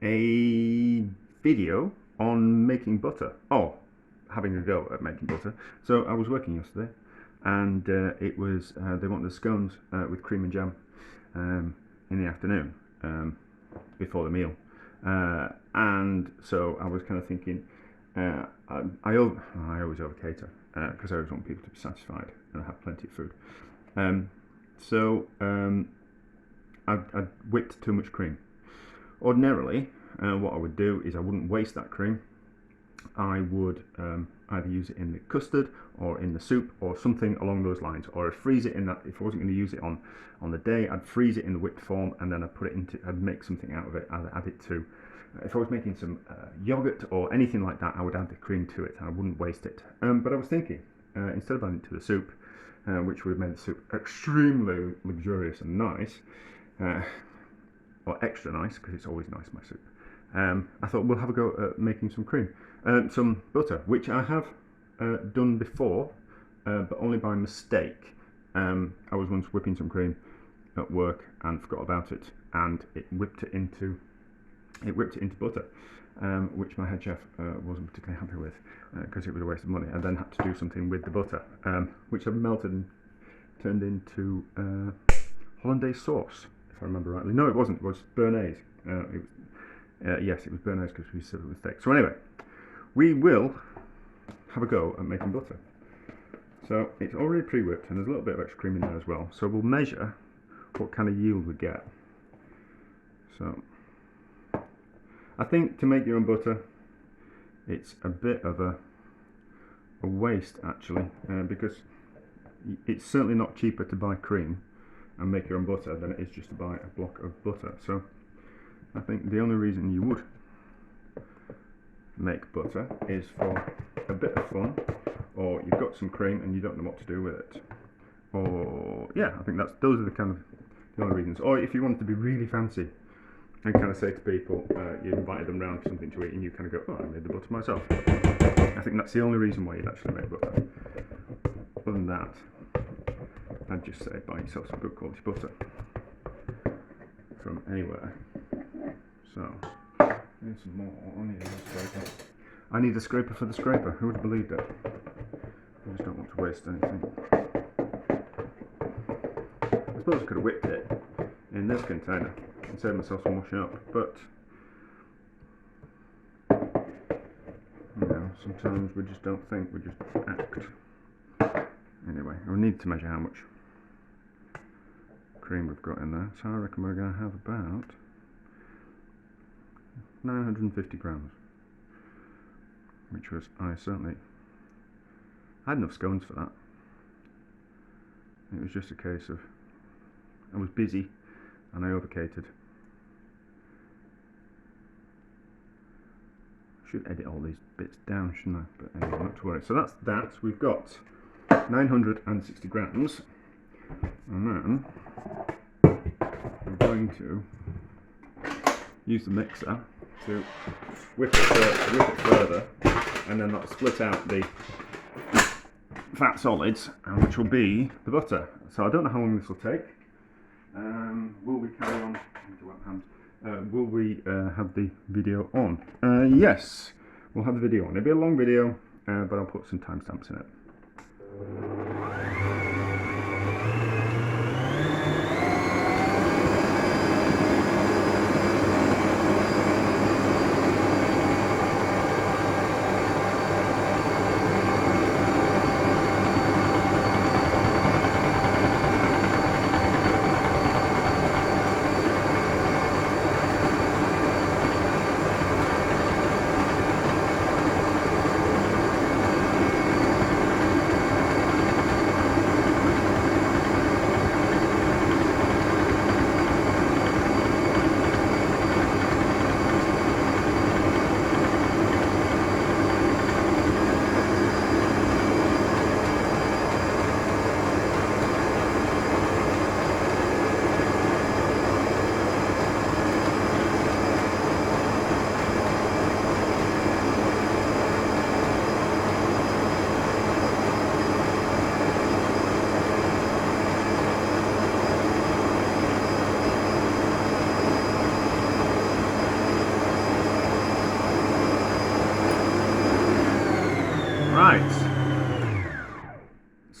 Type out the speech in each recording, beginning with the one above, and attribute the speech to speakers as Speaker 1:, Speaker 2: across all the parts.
Speaker 1: a video on making butter. Oh, having a go at making butter. So I was working yesterday, and it was they wanted the scones with cream and jam in the afternoon before the meal, and so I was kind of thinking I always over cater because I always want people to be satisfied and have plenty of food. I whipped too much cream. Ordinarily, what I would do is I wouldn't waste that cream. I would either use it in the custard or in the soup or something along those lines, or I'd freeze it in that. If I wasn't going to use it on the day, I'd freeze it in the whipped form, and then I'd make something out of it. I'd add it to, if I was making some yogurt or anything like that, I would add the cream to it, and I wouldn't waste it. But I was thinking, instead of adding it to the soup, which would have made the soup extremely luxurious and nice, or extra nice, because it's always nice, my soup. I thought we'll have a go at making some cream, some butter, which I have done before, but only by mistake. I was once whipping some cream at work and forgot about it, and it whipped it into butter, which my head chef wasn't particularly happy with, because it was a waste of money. I then had to do something with the butter, which I melted and turned into hollandaise sauce, if I remember rightly. No, it wasn't. It was béarnaise. Yes, it was béarnaise because we said it was thick. So anyway, we will have a go at making butter. So it's already pre-whipped, and there's a little bit of extra cream in there as well. So we'll measure what kind of yield we get. So I think to make your own butter, it's a bit of a waste actually, because it's certainly not cheaper to buy cream and make your own butter than it is just to buy a block of butter. So I think the only reason you would make butter is for a bit of fun, or you've got some cream and you don't know what to do with it, or yeah, I think those are the only reasons. Or if you want to be really fancy and kind of say to people, you invited them round for something to eat and you kind of go, oh, I made the butter myself. I think that's the only reason why you'd actually make butter. Other than that, I'd just say buy yourself some good quality butter from anywhere. So, here's some more. I need a scraper for the scraper. Who would have believed it? I just don't want to waste anything. I suppose I could have whipped it in this container and saved myself some washing up, but you know, sometimes we just don't think, we just act. Anyway, I need to measure how much cream we've got in there, so I reckon we're going to have about 950 grams, which was, I had enough scones for that. It was just a case of, I was busy and I overcated. Should edit all these bits down, shouldn't I? But anyway, not to worry. So that's that. We've got 960 grams, and then I'm going to use the mixer to whip it further, and then that'll split out the fat solids, which will be the butter. So I don't know how long this will take. Will we carry on? Will we have the video on? Yes, we'll have the video on. It'll be a long video, but I'll put some timestamps in it.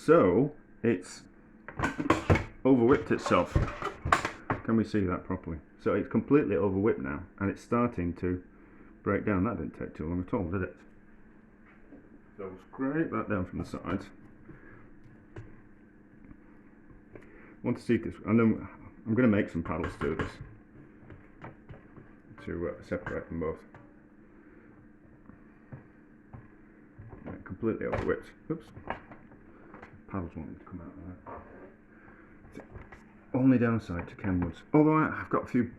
Speaker 1: So it's over whipped itself. Can we see that properly? So it's completely over whipped now, and it's starting to break down. That didn't take too long at all, did it? So we'll scrape that down from the sides. I want to see this, and then I'm going to make some paddles to this to separate them both. Yeah, completely over whipped. Oops. Paddles wanting to come out of that. Only downside to Kenwoods, although I've got a few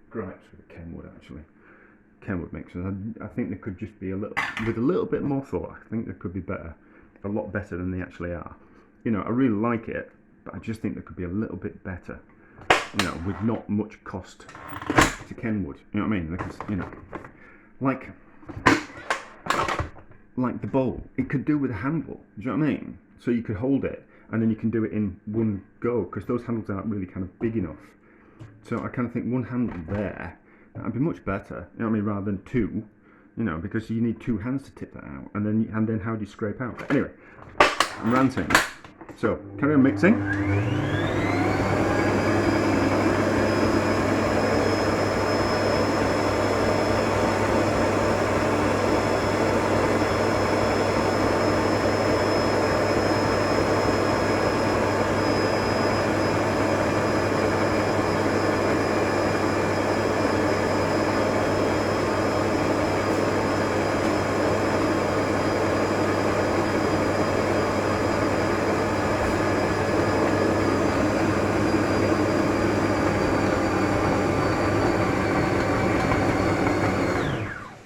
Speaker 1: gripes with the Kenwood actually. Kenwood mixers, I think they could just be with a little bit more thought. I think they could be better, a lot better than they actually are. You know, I really like it, but I just think they could be a little bit better. You know, with not much cost to Kenwood. You know what I mean? Because, you know, like the bowl, it could do with a handle. Do you know what I mean? So you could hold it, and then you can do it in one go, because those handles aren't really kind of big enough. So I kind of think one handle there, that'd be much better, you know what I mean, rather than two, you know, because you need two hands to tip that out, and then how do you scrape out? Anyway, I'm ranting. So carry on mixing.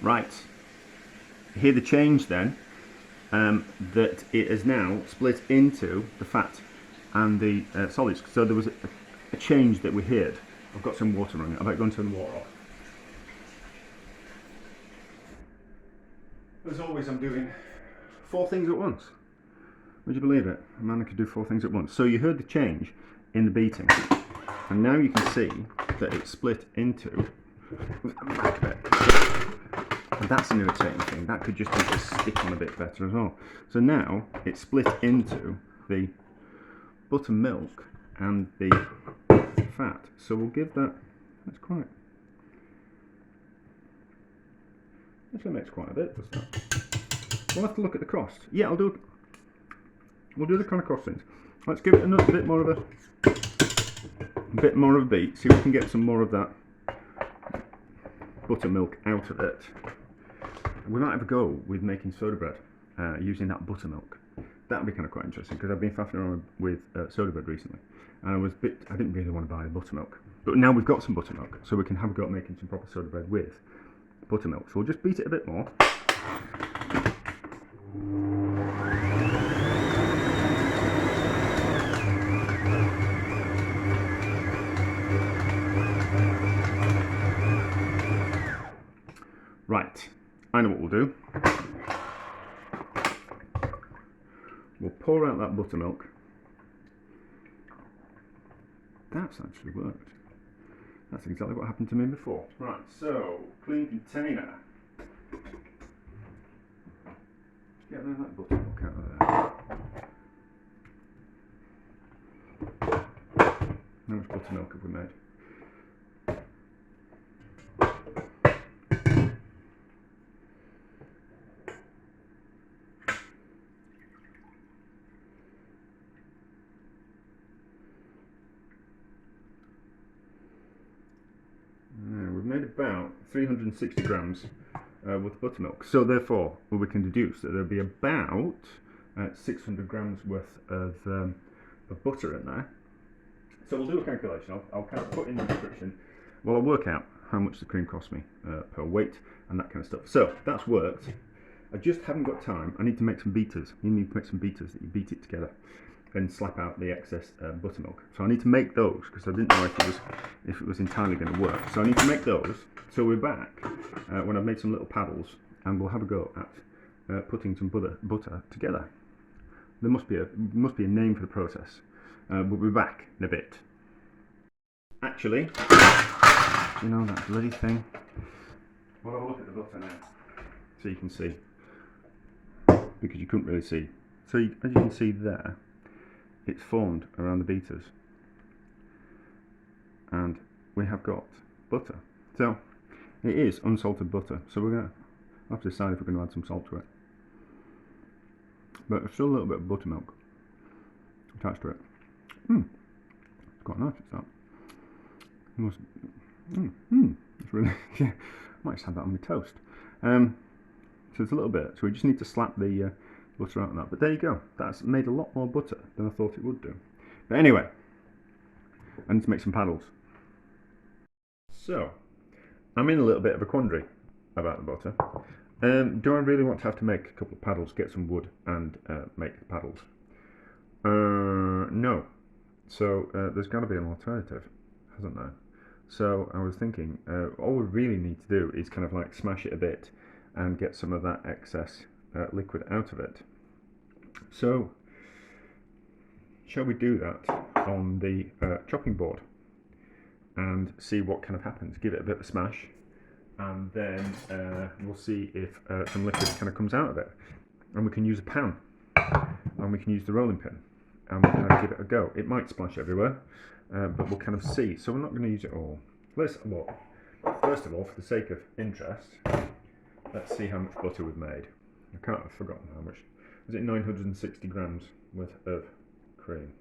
Speaker 1: Right, hear the change then, that it is now split into the fat and the solids. So there was a change that we heard. I've got some water on it. I better go and turn the water off. As always, I'm doing 4 things at once. Would you believe it? A man could do 4 things at once. So you heard the change in the beating, and now you can see that it's split into back a bit. And that's an irritating thing. That could just make it stick on a bit better as well. So now it's split into the buttermilk and the fat. So we'll give that. That's quite. Actually makes quite a bit, doesn't it? We'll have to look at the cross. Yeah, We'll do the kind of crossings. Let's give it a bit more of a beat. See if we can get some more of that buttermilk out of it. We might have a go with making soda bread using that buttermilk. That would be kind of quite interesting, because I've been faffing around with soda bread recently, and I didn't really want to buy buttermilk, but now we've got some buttermilk, so we can have a go at making some proper soda bread with buttermilk. So we'll just beat it a bit more. Right, I know what we'll do. We'll pour out that buttermilk. That's actually worked. That's exactly what happened to me before. Right, so, clean container. Get that buttermilk out of there. How much buttermilk have we made? Made about 360 grams with buttermilk. So therefore, well, we can deduce that there'll be about 600 grams worth of butter in there. So we'll do a calculation. I'll kind of put in the description. Well, I'll work out how much the cream cost me per weight and that kind of stuff. So that's worked. I just haven't got time. I need to make some beaters. You need to make some beaters that you beat it together and slap out the excess buttermilk. So I need to make those, because I didn't know if it was entirely going to work. So I need to make those. So we're back when I've made some little paddles, and we'll have a go at putting some butter together. There must be a name for the process. We'll be back in a bit. Actually, you know that bloody thing. We'll have a look at the butter now, so you can see, because you couldn't really see. So as you can see there, it's formed around the beaters, and we have got butter. So it is unsalted butter, so we're going to have to decide if we're going to add some salt to it. But there's still a little bit of buttermilk attached to it. It's quite nice, it's that. It's really, yeah, I might just have that on my toast. So it's a little bit, so we just need to slap the butter out of that. But there you go, that's made a lot more butter than I thought it would do. But anyway, I need to make some paddles. So, I'm in a little bit of a quandary about the butter. Do I really want to have to make a couple of paddles, get some wood and make the paddles? No. So there's got to be an alternative, hasn't there? So I was thinking, all we really need to do is kind of like smash it a bit and get some of that excess liquid out of it. So shall we do that on the chopping board and see what kind of happens? Give it a bit of a smash, and then we'll see if some liquid kind of comes out of it. And we can use a pan, and we can use the rolling pin, and we'll kind of give it a go. It might splash everywhere, but we'll kind of see. So we're not going to use it all. Let's look. First of all, for the sake of interest, let's see how much butter we've made. I've forgotten how much. Is it 960 grams worth of cream?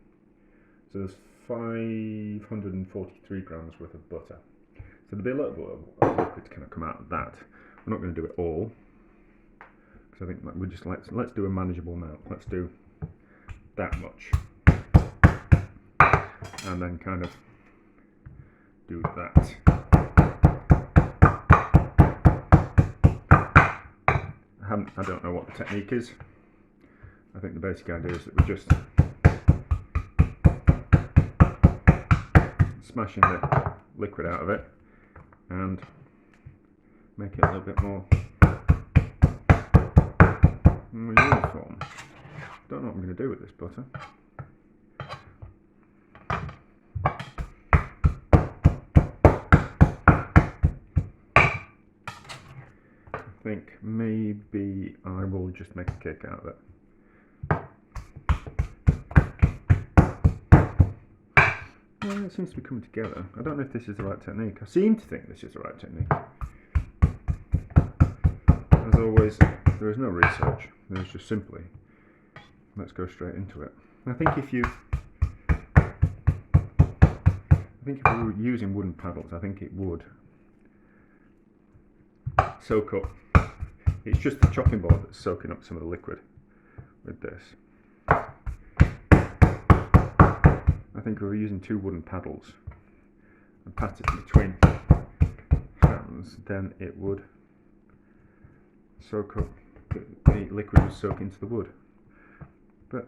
Speaker 1: So there's 543 grams worth of butter. So there'll be a little bit of liquid to kind of come out of that. We're not going to do it all, because I think we just let's do a manageable amount. Let's do that much, and then kind of do that. I don't know what the technique is. I think the basic idea is that we're just smashing the liquid out of it and make it a little bit more uniform. Don't know what I'm going to do with this butter. I think maybe I will just make a cake out of it. Well, it seems to be coming together. I don't know if this is the right technique. I seem to think this is the right technique. As always, there is no research. There's just simply, let's go straight into it. I think if we were using wooden paddles, I think it would soak up. It's just the chopping board that's soaking up some of the liquid with this. I think if we were using two wooden paddles and pat it between hands, then it would soak up, the liquid would soak into the wood. But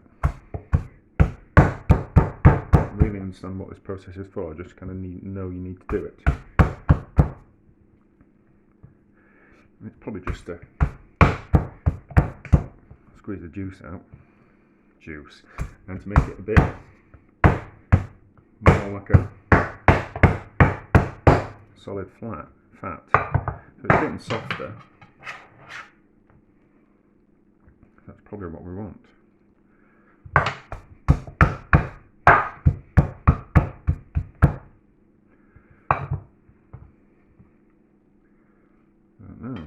Speaker 1: I don't really understand what this process is for. I just kind of know you need to do it. It's probably just to squeeze the juice out, and to make it a bit more like a solid fat. So it's getting softer. That's probably what we want. I don't know.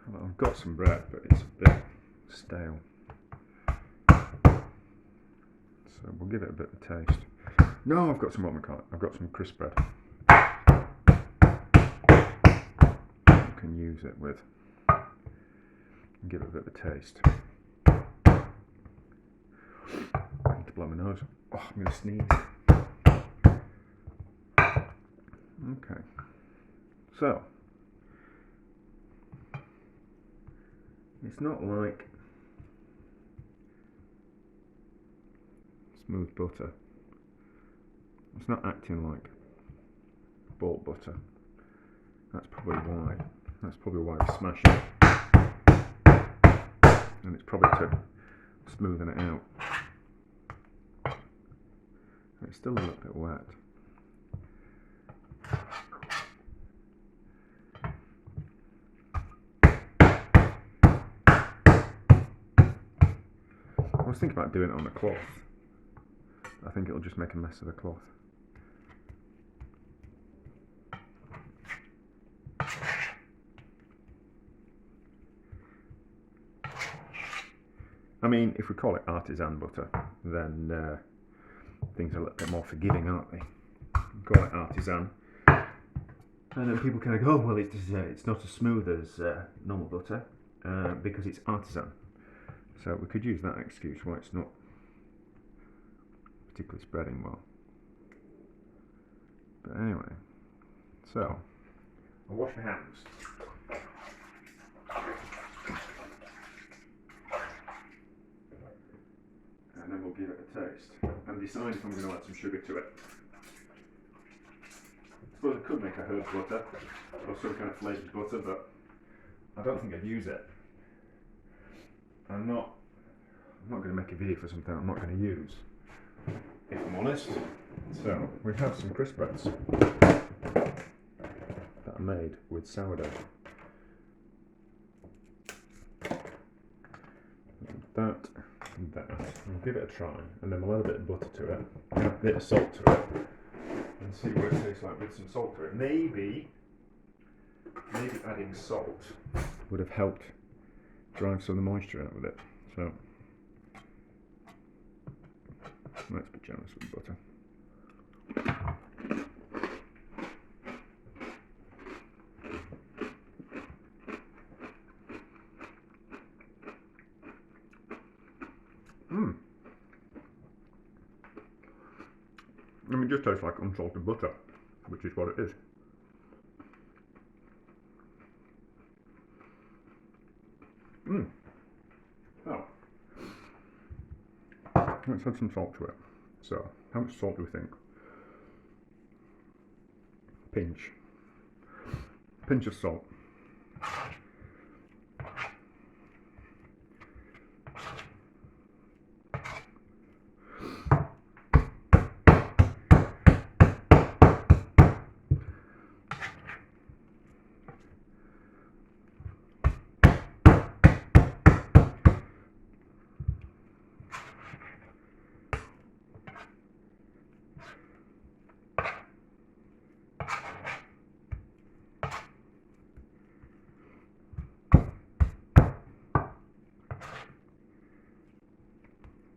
Speaker 1: Well, I've got some bread, but it's a bit stale. So we'll give it a bit of a taste. No, I've got some what we call it. I've got some crisp bread. You can use it with and give it a bit of a taste. I need to blow my nose. Oh, I'm going to sneeze. Okay. So it's not like smooth butter. It's not acting like bought butter. That's probably why. That's probably why we smash it. And it's probably to smoothen it out. It's still a little bit wet. thinking about doing it on a cloth. I think it'll just make a mess of the cloth. I mean, if we call it artisan butter, then things are a little bit more forgiving, aren't they? Call it artisan, and then people kind of go, oh, well, it's not as smooth as normal butter because it's artisan. So we could use that excuse why it's not particularly spreading well. But anyway, so I'll wash my hands. And then we'll give it a taste and decide if I'm going to add some sugar to it. I suppose I could make a herb butter or some kind of flavoured butter, but I don't think I'd use it. I'm not going to make a video for something I'm not going to use, if I'm honest. So we have some crisp breads that are made with sourdough. That and that. We'll give it a try, and then we'll add a bit of butter to it, and a bit of salt to it, and see what it tastes like with some salt to it. Maybe adding salt would have helped drive some of the moisture out with it. So let's be generous with butter. I mean, it just tastes like unsalted butter, which is what it is. Oh. Let's add some salt to it. So, how much salt do we think? Pinch of salt.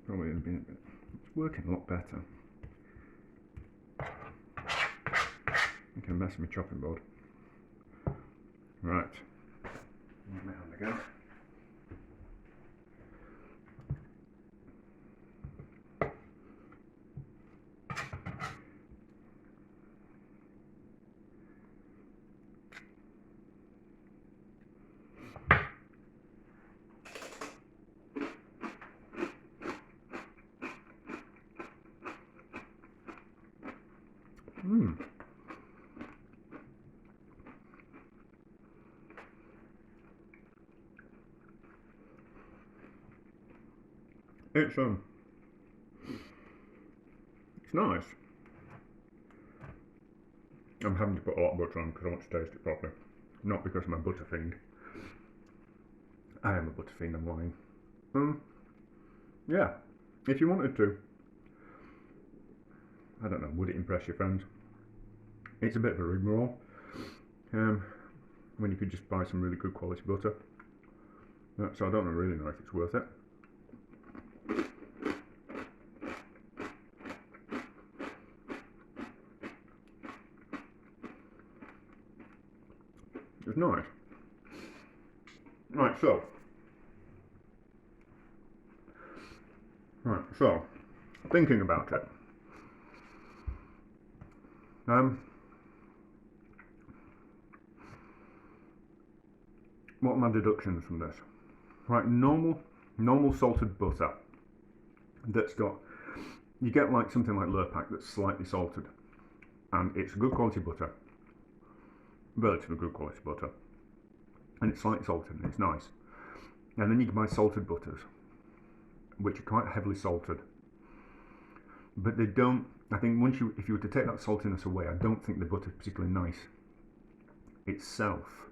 Speaker 1: Probably it's working a lot better. I'm going to mess with my chopping board. Right. Let my hand again. It's nice. I'm having to put a lot of butter on because I want to taste it properly, not because I'm a butter fiend. I am a butter fiend, I'm lying. Yeah, if you wanted to, I don't know, would it impress your friends? It's a bit of a rigmarole when you could just buy some really good quality butter. So I don't really know if it's worth it. It's nice. Right, so thinking about it. What are my deductions from this? Right, normal salted butter that's got, you get like something like Lurpak that's slightly salted, and it's good quality butter, relatively good quality butter, and it's slightly salted and it's nice. And then you can buy salted butters, which are quite heavily salted, but they don't, I think if you were to take that saltiness away, I don't think the butter's particularly nice itself.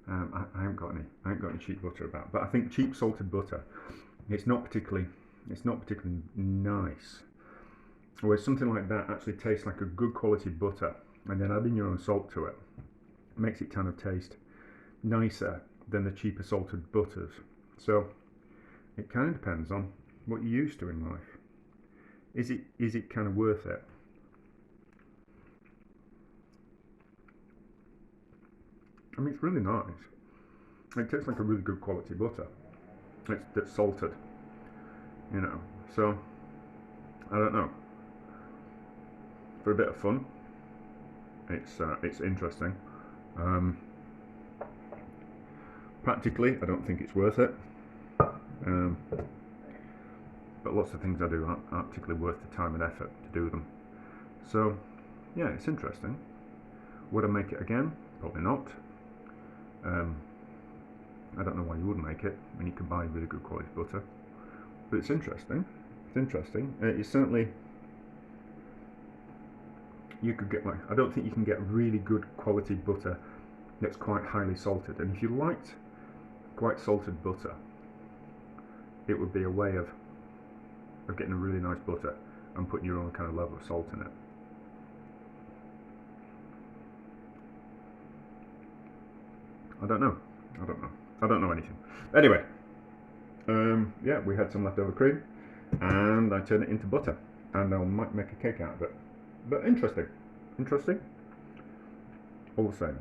Speaker 1: I haven't got any cheap butter about, but I think cheap salted butter, it's not particularly It's not particularly nice. Whereas something like that actually tastes like a good quality butter, and then adding your own salt to it makes it kind of taste nicer than the cheaper salted butters. So it kind of depends on what you're used to in life. Is it kind of worth it? I mean, it's really nice. It tastes like a really good quality butter. That's salted, you know. So I don't know. For a bit of fun, it's interesting. Practically, I don't think it's worth it. But lots of things I do aren't particularly worth the time and effort to do them. So yeah, it's interesting. Would I make it again? Probably not. I don't know why you wouldn't make it when you can buy really good quality butter. But it's interesting. It's interesting. It's certainly, you could get like, I don't think you can get really good quality butter that's quite highly salted. And if you liked quite salted butter, it would be a way of getting a really nice butter and putting your own kind of level of salt in it. I don't know. I don't know anything. Anyway, yeah, we had some leftover cream, and I turned it into butter, and I might make a cake out of it. But interesting, all the same.